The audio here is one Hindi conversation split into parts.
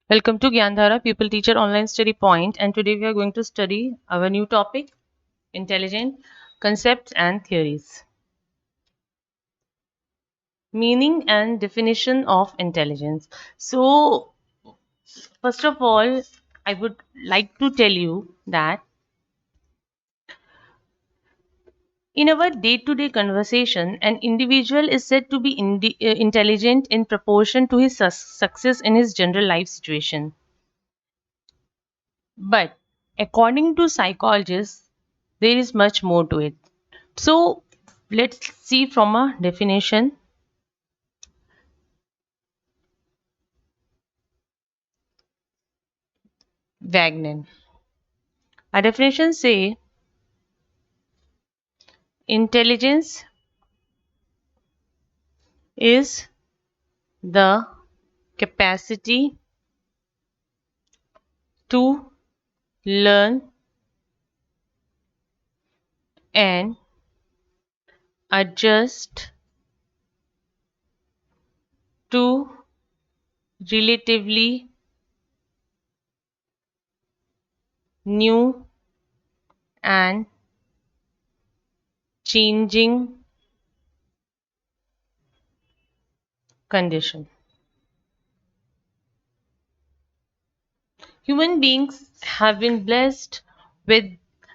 Welcome to Gyandhara People Teacher Online Study Point, and today we are going to study our new topic, intelligent concepts and theories. Meaning and definition of intelligence. So, first of all, I would like to tell you that in our day-to-day conversation, an individual is said to be intelligent in proportion to his success in his general life situation. But according to psychologists, there is much more to it. So let's see from a definition. Wagner. A definition say intelligence is the capacity to learn and adjust to relatively new and changing condition. Human beings have been blessed with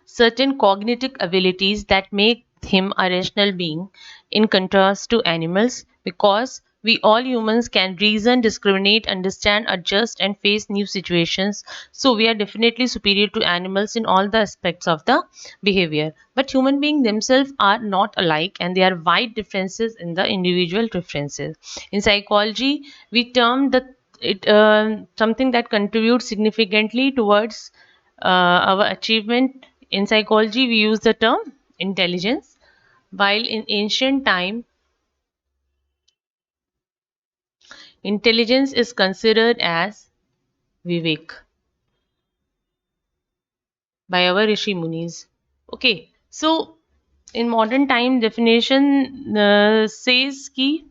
certain cognitive abilities that make him a rational being in contrast to animals because we all humans can reason, discriminate, understand, adjust, and face new situations. So, we are definitely superior to animals in all the aspects of the behavior. But human beings themselves are not alike and there are wide differences in the individual differences. In psychology, we term the it something that contributes significantly towards our achievement. In psychology we use the term intelligence, while in ancient time intelligence is considered as vivek by our rishi munis. Okay, so in modern time definition says ki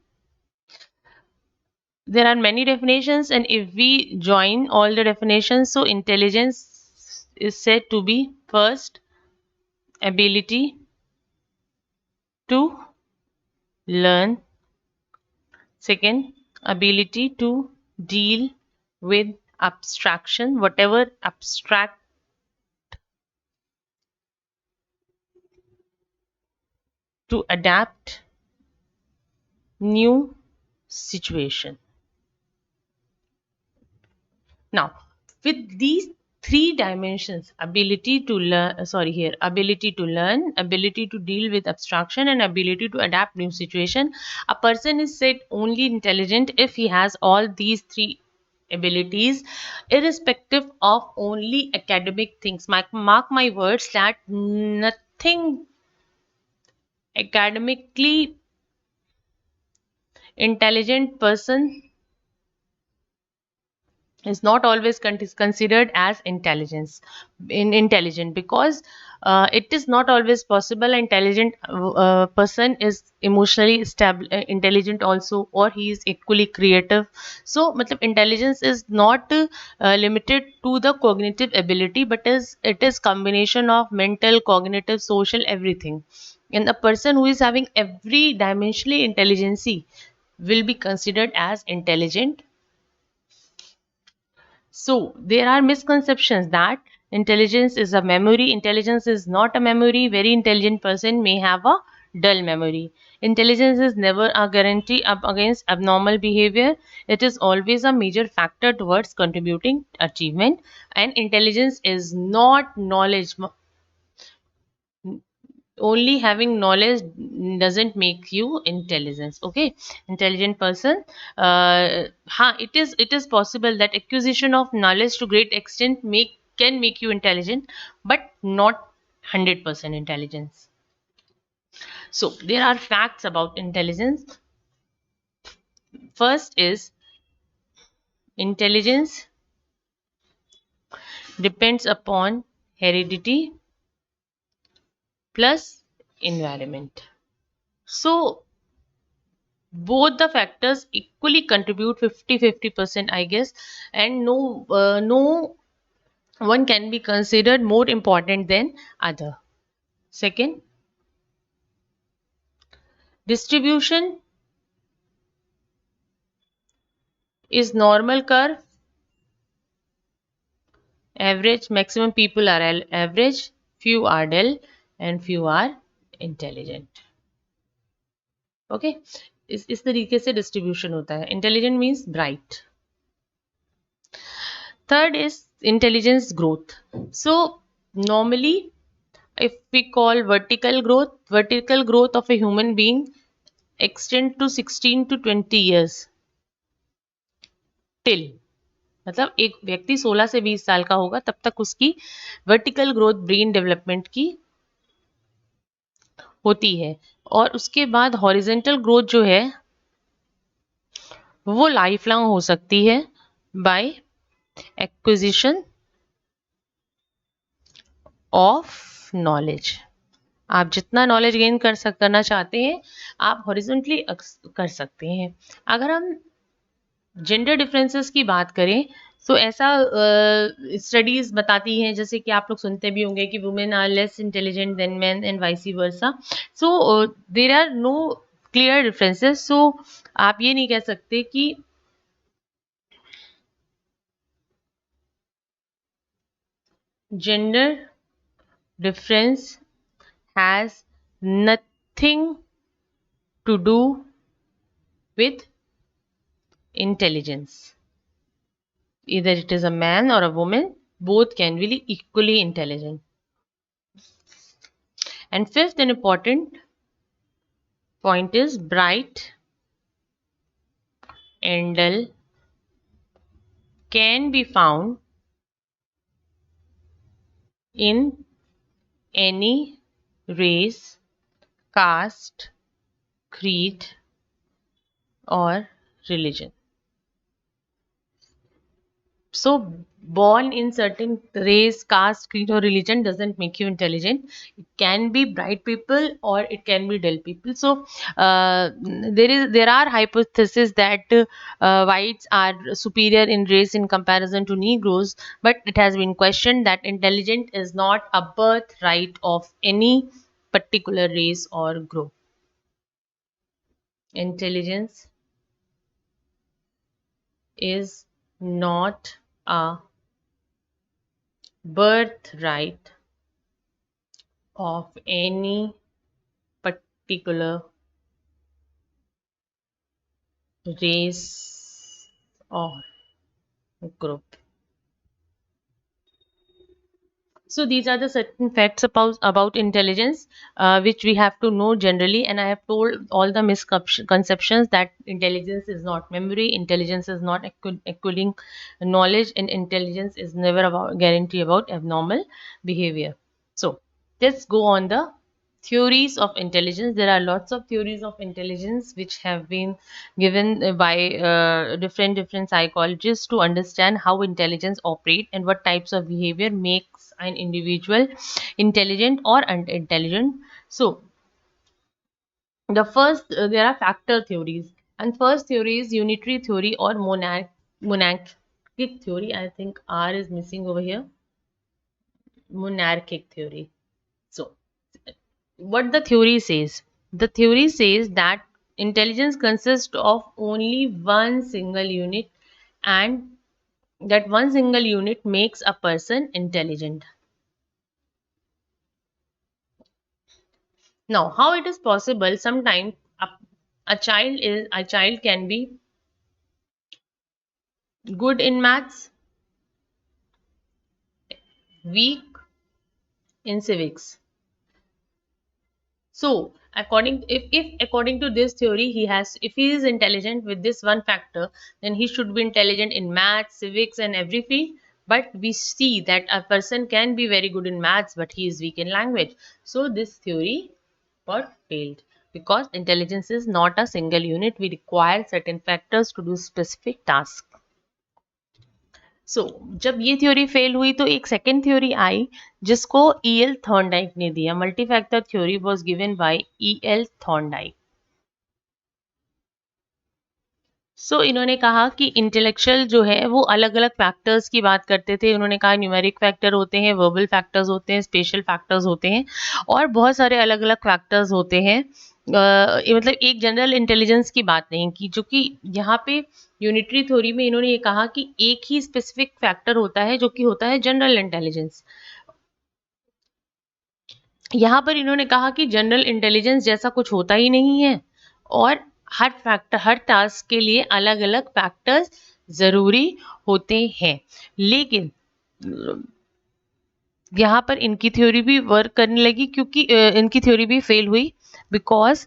there are many definitions, and if we join all the definitions, so intelligence is said to be first ability to learn. Second, ability to deal with abstraction, whatever abstract, to adapt new situation. Now, with these three dimensions, ability to learn, sorry here, ability to learn, ability to deal with abstraction, and ability to adapt new situation, a person is said only intelligent if he has all these three abilities, irrespective of only academic things. Mark my words that nothing academically intelligent person is not always considered as intelligent, because it is not always possible intelligent person is emotionally intelligent also, or he is equally creative. So matlab, intelligence is not limited to the cognitive ability, but it is combination of mental, cognitive, social, everything. And a person who is having every dimensionally intelligency will be considered as intelligent. So there are misconceptions that intelligence is a memory. Intelligence is not a memory. Very intelligent person may have a dull memory. Intelligence is never a guarantee up against abnormal behavior. It is always a major factor towards contributing achievement. And intelligence is not knowledge. Only having knowledge doesn't make you intelligence. Okay, intelligent person, it is possible that acquisition of knowledge to great extent can make you intelligent, but not 100% intelligence. So there are facts about intelligence. First is intelligence depends upon heredity plus environment. So both the factors equally contribute 50-50%, I guess, and no one can be considered more important than other. Second, distribution is normal curve. Average, maximum people are average, few are dull, and few are intelligent. Okay, इस तरीके से डिस्ट्रीब्यूशन होता है. Intelligent means bright. Third is intelligence growth. So normally if we call vertical growth of a human being extend to 16 to 20 years till, मतलब एक व्यक्ति 16 से 20 साल का होगा तब तक उसकी वर्टिकल ग्रोथ ब्रेन डेवलपमेंट की होती है. और उसके बाद हॉरिजेंटल ग्रोथ जो है वो लाइफ लॉन्ग हो सकती है बाय एक्विजिशन ऑफ नॉलेज. आप जितना नॉलेज गेन करना चाहते हैं आप हॉरिजॉन्टली कर सकते हैं. अगर हम जेंडर डिफरेंसेस की बात करें तो ऐसा स्टडीज बताती हैं, जैसे कि आप लोग सुनते भी होंगे कि women are less intelligent than men and vice versa. So there are no clear differences. So आप ये नहीं कह सकते कि gender difference has nothing to do with intelligence. Either it is a man or a woman, both can be equally intelligent. And fifth and important point is bright and dull can be found in any race, caste, creed, or religion. So born in certain race, caste, creed, or religion doesn't make you intelligent. It can be bright people or it can be dull people. So there are hypotheses that whites are superior in race in comparison to Negroes, but it has been questioned that intelligent is not a birthright of any particular race or group. Intelligence is not a birthright of any particular race or group. So these are the certain facts about intelligence which we have to know generally, and I have told all the misconceptions that intelligence is not memory, intelligence is not equaling knowledge, and intelligence is never about guarantee about abnormal behavior. So let's go on the theories of intelligence. There are lots of theories of intelligence which have been given by different psychologists to understand how intelligence operate and what types of behavior makes an individual intelligent or unintelligent. So the first there are factor theories, and first theory is unitary theory or monarchic theory. I think R is missing over here. Monarchic theory. So what the theory says, the theory says that intelligence consists of only one single unit, and that one single unit makes a person intelligent. Now how it is possible? Sometimes a child can be good in maths, weak in civics. So if according to this theory if he is intelligent with this one factor, then he should be intelligent in maths, civics, and every field. But we see that a person can be very good in maths but he is weak in language. So this theory got failed because intelligence is not a single unit. We require certain factors to do specific tasks. सो जब ये थ्योरी फेल हुई तो एक सेकेंड थ्योरी आई जिसको E.L. थॉर्नडाइक ने दिया. Multi factor theory was given by E.L. Thorndike. इन्होंने कहा कि इंटेलेक्चुअल जो है वो अलग अलग फैक्टर्स की बात करते थे। उन्होंने कहा न्यूमेरिक फैक्टर होते हैं, वर्बल फैक्टर्स होते हैं, स्पेशल फैक्टर्स होते हैं और बहुत सारे अलग अलग फैक्टर्स होते हैं। मतलब एक जनरल इंटेलिजेंस की बात नहीं की, जो कि यहाँ पे यूनिटरी थ्योरी में इन्होंने ये कहा कि एक ही स्पेसिफिक फैक्टर होता है जो कि होता है जनरल इंटेलिजेंस। यहाँ पर इन्होंने कहा कि जनरल इंटेलिजेंस जैसा कुछ होता ही नहीं है और हर टास्क के लिए अलग अलग फैक्टर्स जरूरी होते हैं। लेकिन यहाँ पर इनकी थ्योरी भी वर्क करने लगी, क्योंकि इनकी थ्योरी भी फेल हुई बिकॉज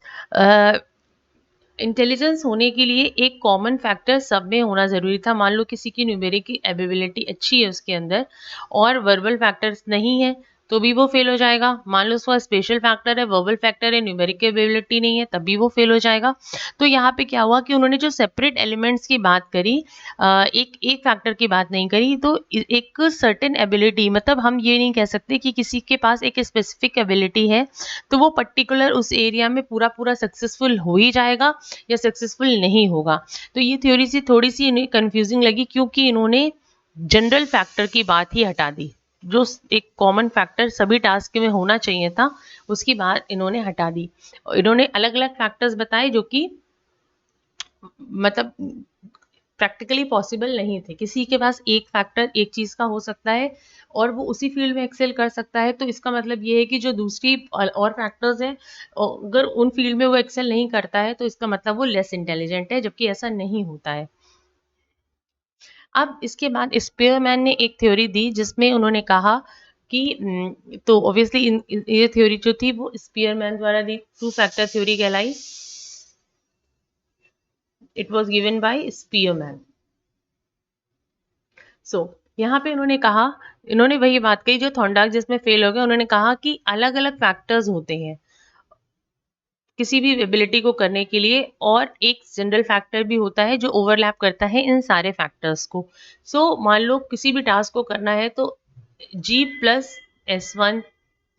इंटेलिजेंस होने के लिए एक कॉमन फैक्टर सब में होना ज़रूरी था। मान लो किसी की न्यूमेरिक की एबिलिटी अच्छी है उसके अंदर और वर्बल फैक्टर्स नहीं है तो भी वो फेल हो जाएगा। मान लो उसका स्पेशल फैक्टर है, वर्बल फैक्टर है, न्यूमेरिक की एबिलिटी नहीं है, तब भी वो फेल हो जाएगा। तो यहाँ पे क्या हुआ कि उन्होंने जो सेपरेट एलिमेंट्स की बात करी, एक एक फैक्टर की बात नहीं करी। तो एक सर्टेन एबिलिटी, मतलब हम ये नहीं कह सकते कि किसी के पास एक स्पेसिफिक एबिलिटी है तो वो पर्टिकुलर उस एरिया में पूरा पूरा सक्सेसफुल हो ही जाएगा या सक्सेसफुल नहीं होगा। तो ये थ्योरी सी थोड़ी सी इन्हें कंफ्यूजिंग लगी, क्योंकि इन्होंने जनरल फैक्टर की बात ही हटा दी। जो एक कॉमन फैक्टर सभी टास्क में होना चाहिए था उसकी बात इन्होंने हटा दी। इन्होंने अलग अलग फैक्टर्स बताए जो कि मतलब प्रैक्टिकली पॉसिबल नहीं थे। किसी के पास एक फैक्टर एक चीज का हो सकता है और वो उसी फील्ड में एक्सेल कर सकता है, तो इसका मतलब ये है कि जो दूसरी और फैक्टर्स हैं अगर उन फील्ड में वो एक्सेल नहीं करता है तो इसका मतलब वो लेस इंटेलिजेंट है, जबकि ऐसा नहीं होता है। अब इसके बाद स्पीयरमैन ने एक थ्योरी दी जिसमें उन्होंने कहा कि तो ऑब्वियसली ये थ्योरी जो थी वो स्पीयरमैन द्वारा दी, टू फैक्टर थ्योरी कहलाई। It was given by Spearman. यहाँ पे उन्होंने कहा, इन्होंने वही बात कही जो थॉर्नडार्क जिसमें फेल हो गया। उन्होंने कहा कि अलग अलग फैक्टर्स होते हैं किसी भी एबिलिटी को करने के लिए और एक जनरल फैक्टर भी होता है जो ओवरलैप करता है इन सारे फैक्टर्स को। मान लो किसी भी टास्क को करना है तो G+S1,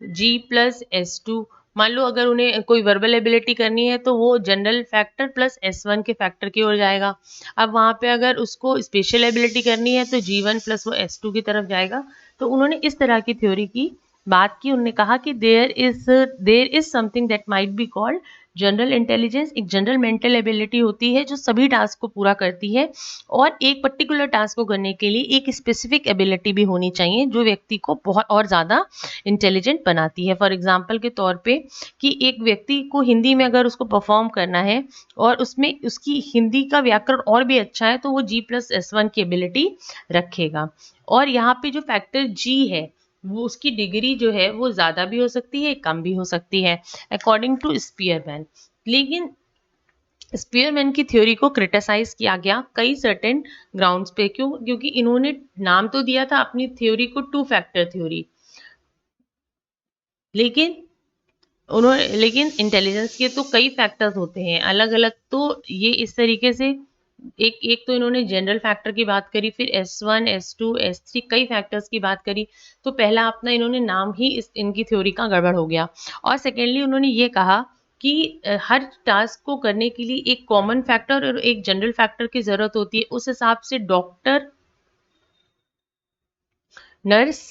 G+S2, मान लो अगर उन्हें कोई वर्बल एबिलिटी करनी है तो वो जनरल फैक्टर प्लस S1 के फैक्टर की ओर जाएगा। अब वहाँ पे अगर उसको स्पेशल एबिलिटी करनी है तो G1 प्लस वो S2 की तरफ जाएगा। तो उन्होंने इस तरह की थ्योरी की बात की। उन्होंने कहा कि there is something that might be called general intelligence. एक जनरल मेंटल एबिलिटी होती है जो सभी टास्क को पूरा करती है और एक पर्टिकुलर टास्क को करने के लिए एक स्पेसिफिक एबिलिटी भी होनी चाहिए जो व्यक्ति को बहुत और ज़्यादा इंटेलिजेंट बनाती है। फॉर एग्जाम्पल के तौर पे कि एक व्यक्ति को हिंदी में अगर उसको परफॉर्म करना है और उसमें उसकी हिंदी का व्याकरण और भी अच्छा है तो वो G+S1 की एबिलिटी रखेगा। और यहाँ पे जो फैक्टर G है वो उसकी डिग्री जो है वो ज़्यादा भी हो सकती है कम भी हो सकती है अकॉर्डिंग टू स्पीयरमैन। लेकिन स्पीयरमैन की थ्योरी को क्रिटिसाइज किया गया कई सर्टेन ग्राउंड्स पे। क्यों? क्योंकि इन्होंने नाम तो दिया था अपनी थ्योरी को टू फैक्टर थ्योरी, लेकिन लेकिन इंटेलिजेंस के तो कई फैक्टर्स होते हैं अलग अलग। तो ये इस तरीके से एक एक तो इन्होंने जनरल फैक्टर की बात करी, फिर S1, S2, S3 कई फैक्टर्स की बात करी। तो पहला अपना इन्होंने नाम ही इनकी थ्योरी का गड़बड़ हो गया। और सेकेंडली उन्होंने ये कहा कि हर टास्क को करने के लिए एक कॉमन फैक्टर और एक जनरल फैक्टर की जरूरत होती है। उस हिसाब से डॉक्टर, नर्स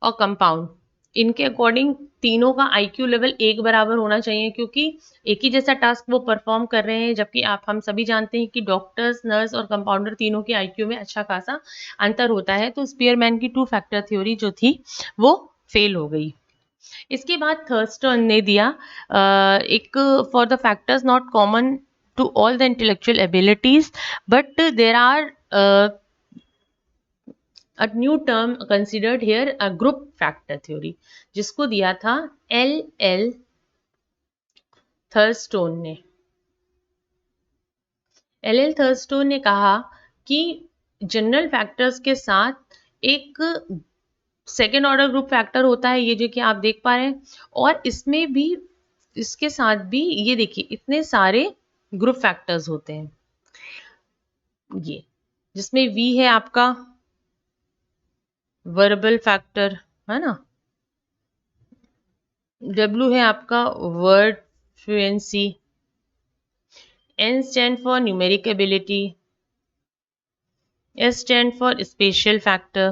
और कंपाउंड, इनके अकॉर्डिंग तीनों का आईक्यू लेवल एक बराबर होना चाहिए, क्योंकि एक ही जैसा टास्क वो परफॉर्म कर रहे हैं। जबकि हम सभी जानते हैं कि डॉक्टर्स, नर्स और कंपाउंडर तीनों के आईक्यू में अच्छा खासा अंतर होता है। तो स्पीयरमैन की टू फैक्टर थ्योरी जो थी वो फेल हो गई। इसके बाद थर्स्टन ने दिया एक for the factors not common to all the intellectual abilities but there are a new term considered here, a group factor theory, जिसको दिया था L थर्स्टोन ने। L थर्स्टोन ने कहा कि जनरल फैक्टर्स के साथ एक सेकेंड ऑर्डर ग्रुप फैक्टर होता है, ये जो कि आप देख पा रहे हैं। और इसमें भी, इसके साथ भी ये देखिए इतने सारे ग्रुप फैक्टर्स होते हैं। ये जिसमें V है आपका वर्बल फैक्टर, है ना, W है आपका word fluency, N stand for numeric ability, S stand for spatial factor,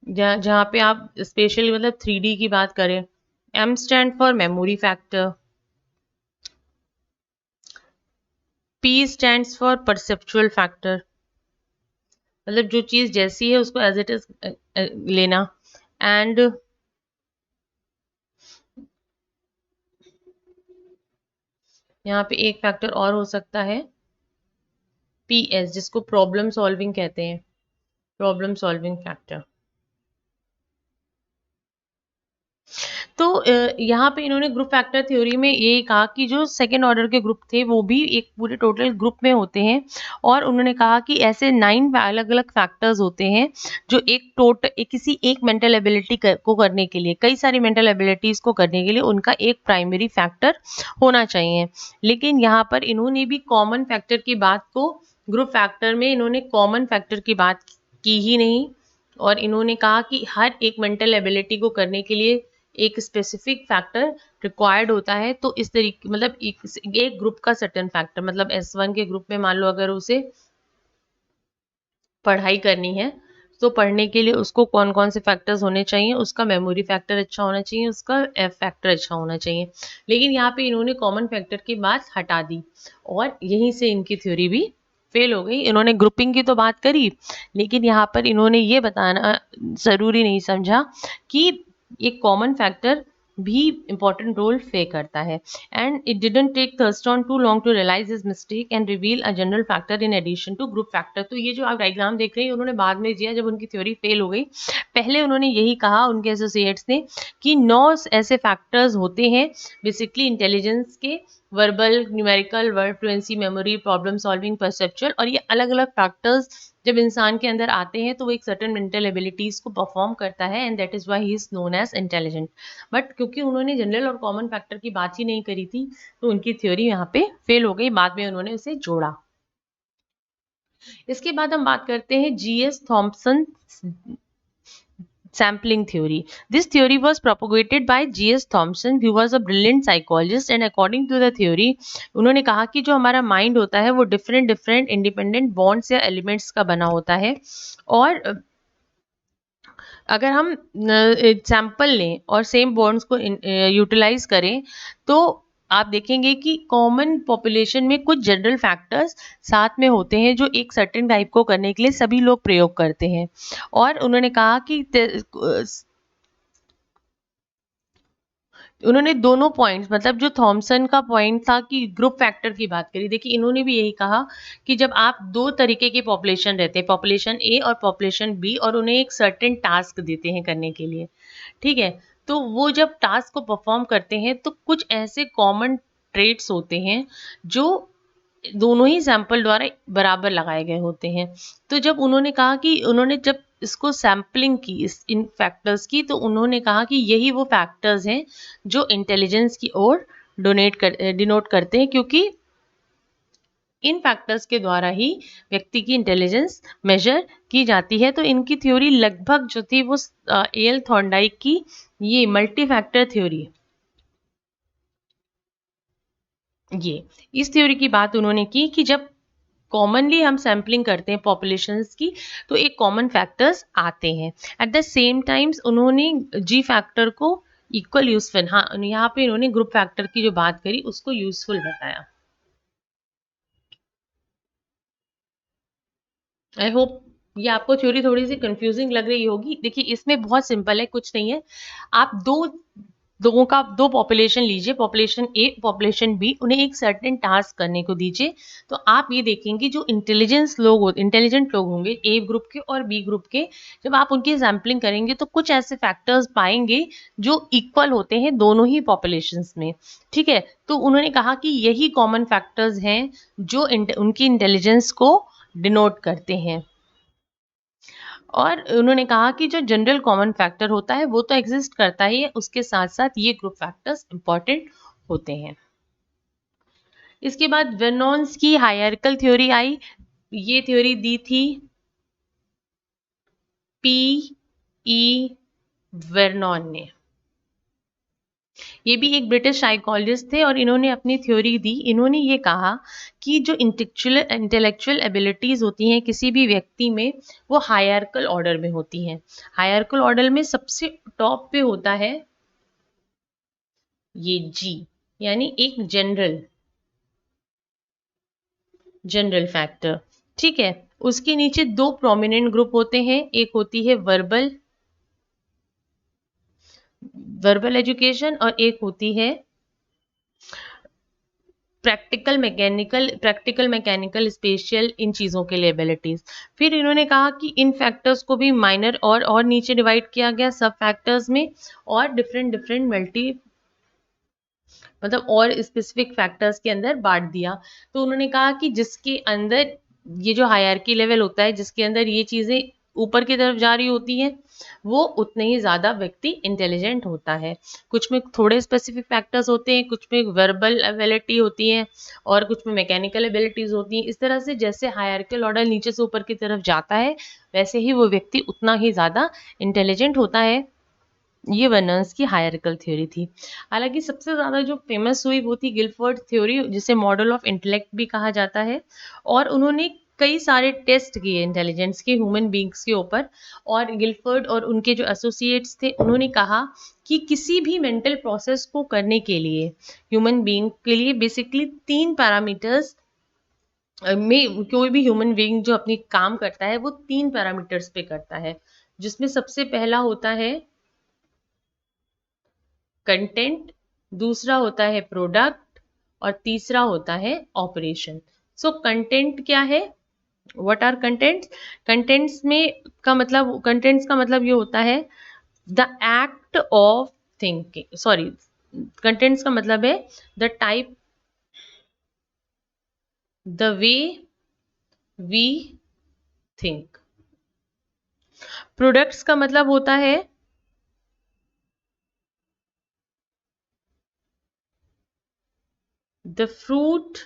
जहाँ पे आप स्पेशल मतलब 3D की बात करें. M stand for memory factor, P stands for perceptual factor, मतलब जो चीज जैसी है उसको एज इट इज लेना. एंड यहाँ पे एक फैक्टर और हो सकता है PS, जिसको प्रॉब्लम सॉल्विंग कहते हैं, प्रॉब्लम सॉल्विंग फैक्टर. तो यहाँ पे इन्होंने ग्रुप फैक्टर थ्योरी में ये कहा कि जो सेकेंड ऑर्डर के ग्रुप थे वो भी एक पूरे टोटल ग्रुप में होते हैं, और उन्होंने कहा कि ऐसे 9 अलग अलग फैक्टर्स होते हैं जो किसी एक मेंटल एबिलिटी को करने के लिए, कई सारी मेंटल एबिलिटीज को करने के लिए उनका एक प्राइमरी फैक्टर होना चाहिए. लेकिन यहाँ पर इन्होंने भी कॉमन फैक्टर की बात को, ग्रुप फैक्टर में इन्होंने कॉमन फैक्टर की बात की ही नहीं, और इन्होंने कहा कि हर एक मेंटल एबिलिटी को करने के लिए एक स्पेसिफिक फैक्टर रिक्वायर्ड होता है. तो इस तरीके मतलब एक ग्रुप का सर्टेन फैक्टर, मतलब S1 के ग्रुप में मान लो अगर उसे पढ़ाई करनी है तो पढ़ने के लिए उसको कौन कौन से फैक्टर्स होने चाहिए, उसका मेमोरी फैक्टर अच्छा होना चाहिए, उसका एफ फैक्टर अच्छा होना चाहिए. लेकिन यहाँ पे इन्होंने कॉमन फैक्टर की बात हटा दी और यहीं से इनकी थ्योरी भी फेल हो गई. इन्होंने ग्रुपिंग की तो बात करी, लेकिन यहाँ पर इन्होंने ये बताना जरूरी नहीं समझा कि एक कॉमन फैक्टर भी important रोल प्ले करता है. And it didn't take Thurstone too long to realize his mistake and reveal a general factor in addition to group factor. तो ये जो आप डायग्राम देख रहे हैं उन्होंने बाद में दिया जब उनकी थ्योरी फेल हो गई. पहले उन्होंने यही कहा उनके एसोसिएट्स ने कि 9 ऐसे फैक्टर्स होते हैं बेसिकली इंटेलिजेंस के, verbal, numerical, word fluency, memory, problem solving, perceptual, और ये अलग अलग फैक्टर्स जब इंसान के अंदर आते हैं तो वो एक सर्टेन मेंटल एबिलिटीज को परफॉर्म करता है, and that is why he is known as intelligent. But क्योंकि उन्होंने जनरल और कॉमन फैक्टर की बात ही नहीं करी थी तो उनकी थ्योरी यहाँ पे फेल हो गई. बाद में उन्होंने उसे जोड़ा. इसके बाद हम बात करते हैं GS Thompson sampling theory. This theory was propagated by G.S. Thompson, who was a brilliant psychologist, and according to the theory, उन्होंने कहा कि जो हमारा माइंड होता है वो डिफरेंट डिफरेंट इंडिपेंडेंट बॉन्ड्स या एलिमेंट्स का बना होता है, और अगर हम सैंपल लें और सेम बॉन्ड्स को यूटिलाइज करें तो आप देखेंगे कि कॉमन पॉपुलेशन में कुछ जनरल फैक्टर्स साथ में होते हैं जो एक सर्टेन टाइप को करने के लिए सभी लोग प्रयोग करते हैं. और उन्होंने कहा कि उन्होंने दोनों पॉइंट्स, मतलब जो थॉमसन का पॉइंट था कि ग्रुप फैक्टर की बात करी, देखिए इन्होंने भी यही कहा कि जब आप दो तरीके के पॉपुलेशन रहते हैं, पॉपुलेशन ए और पॉपुलेशन बी, और उन्हें एक सर्टेन टास्क देते हैं करने के लिए, ठीक है, तो वो जब टास्क को परफॉर्म करते हैं तो कुछ ऐसे कॉमन ट्रेट्स होते हैं जो दोनों ही सैंपल द्वारा बराबर लगाए गए होते हैं. तो जब उन्होंने कहा कि उन्होंने जब इसको सैम्पलिंग की इन फैक्टर्स की तो उन्होंने कहा कि यही वो फैक्टर्स हैं जो इंटेलिजेंस की ओर डिनोट करते हैं, क्योंकि इन फैक्टर्स के द्वारा ही व्यक्ति की इंटेलिजेंस मेजर की जाती है. तो इनकी थ्योरी लगभग जो थी वो एल थॉर्नडाइक की ये मल्टी फैक्टर थ्योरी, ये इस थ्योरी की बात उन्होंने की कि जब कॉमनली हम सैम्पलिंग करते हैं पॉपुलेशंस की तो एक कॉमन फैक्टर्स आते हैं. एट द सेम टाइम्स उन्होंने जी फैक्टर को इक्वल यूजफुल, हाँ यहाँ पे इन्होंने ग्रुप फैक्टर की जो बात करी उसको यूजफुल बताया. आई होप ये आपको थ्योरी थोड़ी सी कंफ्यूजिंग लग रही होगी. देखिए इसमें बहुत सिंपल है, कुछ नहीं है. आप दो पॉपुलेशन लीजिए, पॉपुलेशन ए पॉपुलेशन बी, उन्हें एक सर्टेन टास्क करने को दीजिए. तो आप ये देखेंगे जो इंटेलिजेंट लोग होंगे ए ग्रुप के और बी ग्रुप के, जब आप उनकी सैम्पलिंग करेंगे तो कुछ ऐसे फैक्टर्स पाएंगे जो इक्वल होते हैं दोनों ही पॉपुलेशंस में, ठीक है. तो उन्होंने कहा कि यही कॉमन फैक्टर्स हैं जो उनकी इंटेलिजेंस को डिनोट करते हैं. और उन्होंने कहा कि जो जनरल कॉमन फैक्टर होता है वो तो एग्जिस्ट करता ही है, उसके साथ साथ ये ग्रुप फैक्टर्स इंपॉर्टेंट होते हैं. इसके बाद वेर्नॉन्स की हायरार्किकल थ्योरी आई. ये थ्योरी दी थी P. E. वेर्नॉन ने. ये भी एक ब्रिटिश साइकोलॉजिस्ट थे और इन्होंने अपनी थ्योरी दी। इन्होंने ये कहा कि जो इंटेलेक्चुअल एबिलिटीज़ होती हैं किसी भी व्यक्ति में, वो हायरार्कल ऑर्डर में होती हैं। हायरार्कल ऑर्डर में सबसे टॉप पे होता है ये जी, यानी एक जनरल फैक्टर। ठीक है। उसके नीचे दो प्रोमिनेंट ग्रुप होते हैं, एक होती है वर्बल एजुकेशन और एक होती है प्रैक्टिकल मैकेनिकल स्पेशल, इन चीज़ों के लिए एबिलिटीज। फिर इन्होंने कहा कि इन फैक्टर्स को भी माइनर और नीचे डिवाइड किया गया सब फैक्टर्स में, और डिफरेंट डिफरेंट मल्टी मतलब और स्पेसिफिक फैक्टर्स के अंदर बांट दिया। तो उन्होंने कहा कि जिसके अंदर ये जो हायरार्की लेवल होता है, जिसके अंदर ये चीज़ें ऊपर की तरफ जा रही होती हैं, वो उतने ही ज़्यादा व्यक्ति इंटेलिजेंट होता है। कुछ में थोड़े स्पेसिफिक फैक्टर्स होते हैं, कुछ में वर्बल एबिलिटी होती है और कुछ में मैकेनिकल एबिलिटीज़ होती हैं। इस तरह से जैसे हायरार्किकल ऑर्डर नीचे से ऊपर की तरफ जाता है, वैसे ही वो व्यक्ति उतना ही ज़्यादा इंटेलिजेंट होता है। ये वर्नर्स की हायरार्किकल थ्योरी थी। हालांकि सबसे ज़्यादा जो फेमस हुई वो थी गिलफोर्ड थ्योरी, जिसे मॉडल ऑफ इंटेलेक्ट भी कहा जाता है। और उन्होंने कई सारे टेस्ट किए इंटेलिजेंस के ह्यूमन बींग्स के ऊपर। और गिलफोर्ड और उनके जो एसोसिएट्स थे, उन्होंने कहा कि किसी भी मेंटल प्रोसेस को करने के लिए ह्यूमन बींग के लिए बेसिकली 3 पैरामीटर्स में, कोई भी ह्यूमन बींग जो अपनी काम करता है वो 3 पैरामीटर्स पे करता है, जिसमें सबसे पहला होता है कंटेंट, दूसरा होता है प्रोडक्ट और तीसरा होता है ऑपरेशन। सो कंटेंट क्या है? What are contents? कंटेंट्स का मतलब ये होता है the act of thinking, sorry, contents का मतलब है the type, the way we think. Products का मतलब होता है the fruit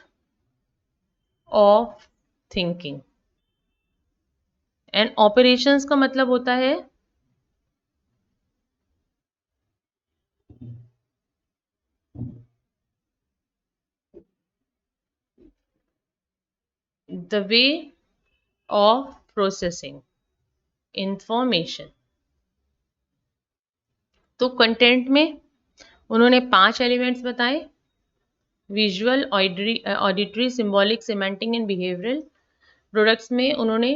of thinking. And operations का मतलब होता है the way of processing information. तो कंटेंट में उन्होंने 5 एलिमेंट्स बताए: visual, auditory, symbolic, semantic and behavioural. Products में उन्होंने,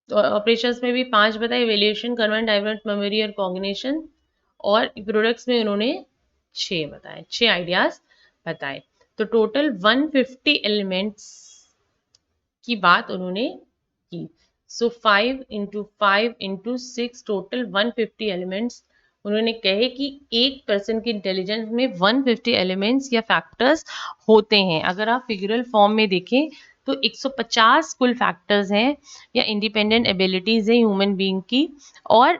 ऑपरेशंस में भी 5 बताए: वैल्यूएशन, कन्वर्ट, डाइवर्ट, मेमोरी और कॉग्निशन। और प्रोडक्ट्स में उन्होंने 6 बताए, 6 आइडियाज बताए। तो टोटल 150 एलिमेंट्स की बात उन्होंने की। सो 5 × 5 × 6, टोटल 150 एलिमेंट्स उन्होंने कहे कि एक पर्सन की इंटेलिजेंस में 150 एलिमेंट्स या फैक्टर्स होते हैं। अगर आप फिगरल फॉर्म में देखें तो 150 कुल फैक्टर्स हैं या इंडिपेंडेंट एबिलिटीज हैं ह्यूमन बीइंग की। और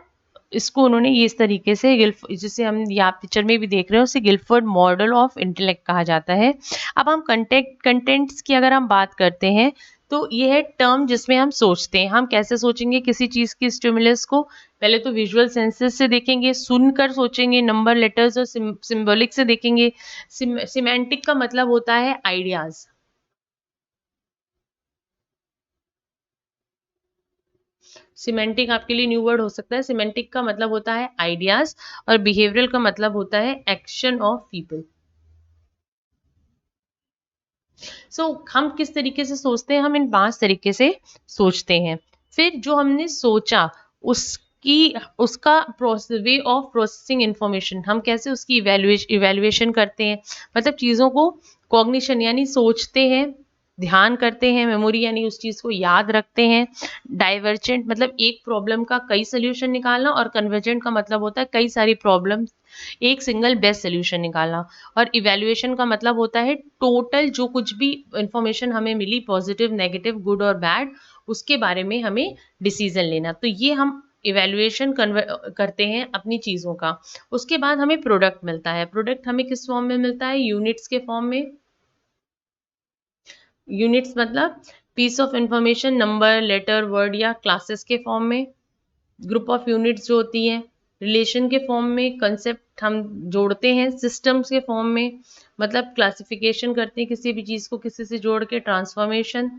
इसको उन्होंने इस तरीके से जिसे हम यहाँ पिक्चर में भी देख रहे हैं, उसे गिलफोर्ड मॉडल ऑफ इंटेलेक्ट कहा जाता है। अब हम कंटेंट्स की अगर हम बात करते हैं, तो ये है टर्म जिसमें हम सोचते हैं। हम कैसे सोचेंगे किसी चीज़ की स्टिमुलस को? पहले तो विजुअल सेंसेस से देखेंगे, सुनकर सोचेंगे, नंबर, लेटर्स और सिंबॉलिक से देखेंगे। सिमेंटिक का मतलब होता है आइडियाज। सिमेंटिक आपके लिए न्यू वर्ड हो सकता है। सिमेंटिक का मतलब होता है आइडियाज और बिहेवियरल का मतलब होता है एक्शन ऑफ पीपल। हम किस तरीके से सोचते हैं? हम इन 5 तरीके से सोचते हैं। फिर जो हमने सोचा उसकी उसका वे ऑफ प्रोसेसिंग इंफॉर्मेशन, हम कैसे उसकी इवेल्युएशन करते हैं? मतलब चीज़ों को कॉग्निशन यानी सोचते हैं, ध्यान करते हैं, मेमोरी यानी उस चीज़ को याद रखते हैं, डाइवर्जेंट मतलब एक प्रॉब्लम का कई सोल्यूशन निकालना, और कन्वर्जेंट का मतलब होता है कई सारी प्रॉब्लम एक सिंगल बेस्ट सोल्यूशन निकालना। और इवैल्यूएशन का मतलब होता है टोटल जो कुछ भी इंफॉर्मेशन हमें मिली, पॉजिटिव, नेगेटिव, गुड और बैड, उसके बारे में हमें डिसीजन लेना। तो ये हम इवैल्यूएशन करते हैं अपनी चीज़ों का। उसके बाद हमें प्रोडक्ट मिलता है। प्रोडक्ट हमें किस फॉर्म में मिलता है? यूनिट्स के फॉर्म में। यूनिट्स मतलब piece of information, number, letter, word या क्लासेस के फॉर्म में। ग्रुप ऑफ यूनिट्स जो होती हैं, रिलेशन के फॉर्म में कंसेप्ट हम जोड़ते हैं, सिस्टम्स के फॉर्म में मतलब क्लासिफिकेशन करते हैं किसी भी चीज़ को किसी से जोड़ के, ट्रांसफॉर्मेशन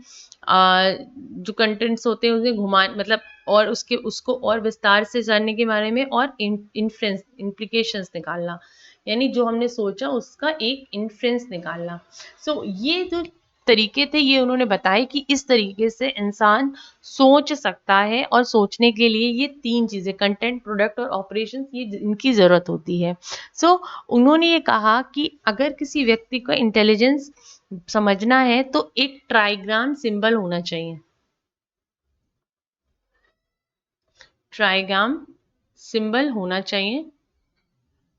जो कंटेंट्स होते हैं उन्हें घुमा मतलब और उसके उसको और विस्तार से जानने के बारे में, और इन्फ्रेंस इम्प्लीकेशंस निकालना, यानी जो हमने सोचा उसका एक इन्फ्रेंस निकालना। सो ये जो तरीके थे ये उन्होंने बताए कि इस तरीके से इंसान सोच सकता है, और सोचने के लिए ये तीन चीज़ें कंटेंट, प्रोडक्ट और ऑपरेशंस ये इनकी ज़रूरत होती है। सो उन्होंने ये कहा कि अगर किसी व्यक्ति को इंटेलिजेंस समझना है तो एक ट्राइग्राम सिंबल होना चाहिए। ट्राइग्राम सिंबल होना चाहिए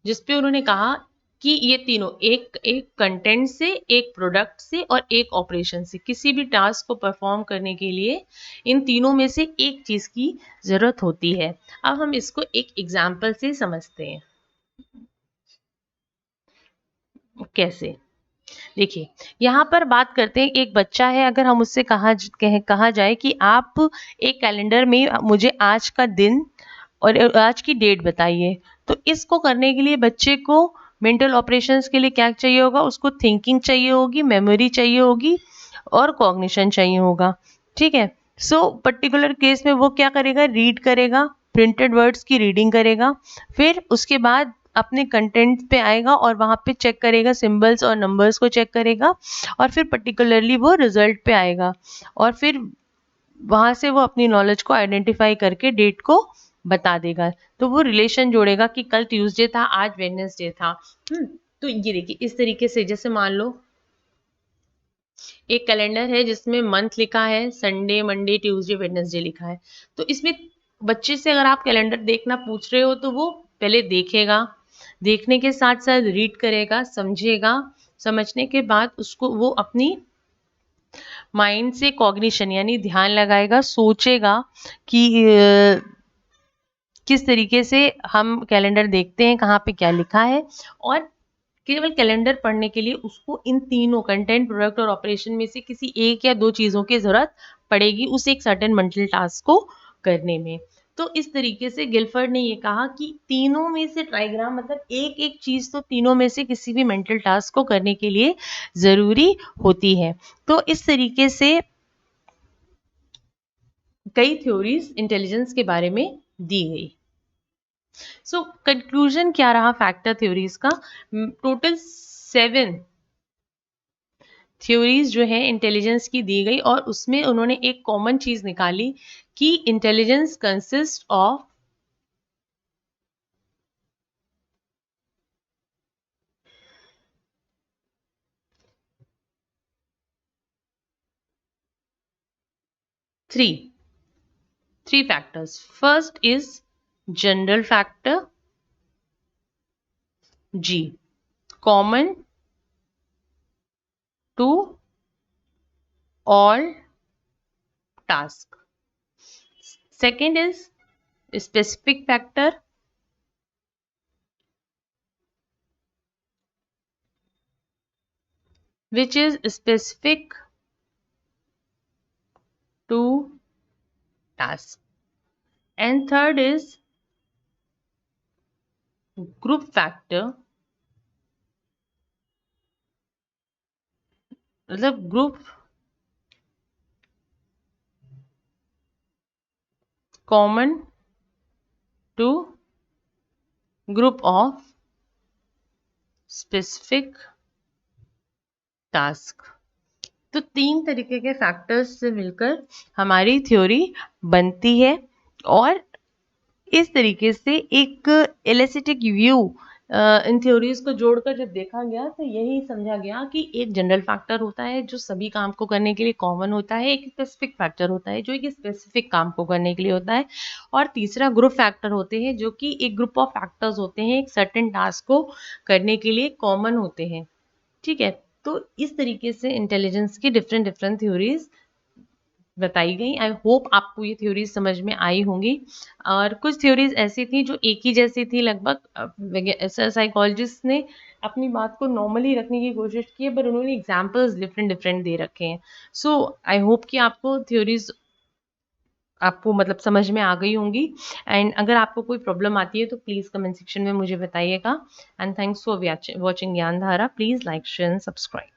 जिसपे उन्होंने कहा कि ये तीनों एक एक कंटेंट से, एक प्रोडक्ट से और एक ऑपरेशन से, किसी भी टास्क को परफॉर्म करने के लिए इन तीनों में से एक चीज़ की ज़रूरत होती है। अब हम इसको एक एग्जाम्पल से समझते हैं। कैसे? देखिए, यहाँ पर बात करते हैं, एक बच्चा है, अगर हम उससे कहा जाए कि आप एक कैलेंडर में मुझे आज का दिन और आज की डेट बताइए, तो इसको करने के लिए बच्चे को मेंटल ऑपरेशंस के लिए क्या चाहिए होगा, उसको थिंकिंग चाहिए होगी, मेमोरी चाहिए होगी और कॉग्निशन चाहिए होगा। ठीक है, सो पर्टिकुलर केस में वो क्या करेगा, रीड करेगा, प्रिंटेड वर्ड्स की रीडिंग करेगा, फिर उसके बाद अपने कंटेंट पे आएगा और वहाँ पे चेक करेगा, सिंबल्स और नंबर्स को चेक करेगा, और फिर पर्टिकुलरली वो रिजल्ट पे आएगा, और फिर वहाँ से वो अपनी नॉलेज को आइडेंटिफाई करके डेट को बता देगा। तो वो रिलेशन जोड़ेगा कि कल ट्यूसडे था, आज वेडनेसडे था। तो ये देखिए इस तरीके से, जैसे मान लो एक कैलेंडर है जिसमें मंथ लिखा है, संडे, मंडे, ट्यूसडे, वेडनेसडे लिखा है, तो इसमें बच्चे से अगर आप कैलेंडर देखना पूछ रहे हो तो वो पहले देखेगा, देखने के साथ साथ रीड करेगा, समझेगा, समझने के बाद उसको वो अपनी माइंड से कॉग्निशन यानी ध्यान लगाएगा, सोचेगा कि किस तरीके से हम कैलेंडर देखते हैं, कहाँ पे क्या लिखा है, और केवल कैलेंडर पढ़ने के लिए उसको इन तीनों कंटेंट, प्रोडक्ट और ऑपरेशन में से किसी एक या दो चीज़ों की ज़रूरत पड़ेगी उस एक सर्टेन मेंटल टास्क को करने में। तो इस तरीके से गिलफर्ड ने ये कहा कि तीनों में से ट्राइग्राम मतलब एक एक चीज़ तो तीनों में से किसी भी मेंटल टास्क को करने के लिए ज़रूरी होती है। तो इस तरीके से कई थ्योरीज इंटेलिजेंस के बारे में दी गई। सो कंक्लूजन क्या रहा फैक्टर थ्योरीज का? टोटल 7 थ्योरीज जो है इंटेलिजेंस की दी गई, और उसमें उन्होंने एक कॉमन चीज निकाली कि intelligence consist of three factors. First is general factor, G, common to all task. Second is specific factor, which is specific to task. And third is group factor, मतलब group common to group of specific task। तो तीन तरीके के फैक्टर्स से मिलकर हमारी थ्योरी बनती है, और इस तरीके से एक एलिसिटिक व्यू इन थ्योरीज को जोड़कर जब देखा गया तो यही समझा गया कि एक जनरल फैक्टर होता है जो सभी काम को करने के लिए कॉमन होता है, एक स्पेसिफिक फैक्टर होता है जो एक स्पेसिफिक काम को करने के लिए होता है, और तीसरा ग्रुप फैक्टर होते हैं जो कि एक ग्रुप ऑफ फैक्टर्स होते हैं एक सर्टेन टास्क को करने के लिए कॉमन होते हैं। ठीक है, तो इस तरीके से इंटेलिजेंस की डिफरेंट डिफरेंट थ्योरीज बताई गई। आई होप आपको ये थ्योरीज समझ में आई होंगी, और कुछ थ्योरीज ऐसी थी जो एक ही जैसी थी लगभग, साइकोलॉजिस्ट ने अपनी बात को नॉर्मली रखने की कोशिश की है, पर उन्होंने एग्जाम्पल्स डिफरेंट डिफरेंट दे रखे हैं। सो आई होप कि आपको थ्योरीज आपको मतलब समझ में आ गई होंगी। एंड अगर आपको कोई प्रॉब्लम आती है तो प्लीज़ कमेंट सेक्शन में मुझे बताइएगा। And thanks for watching Gyandhara. Please like share and subscribe.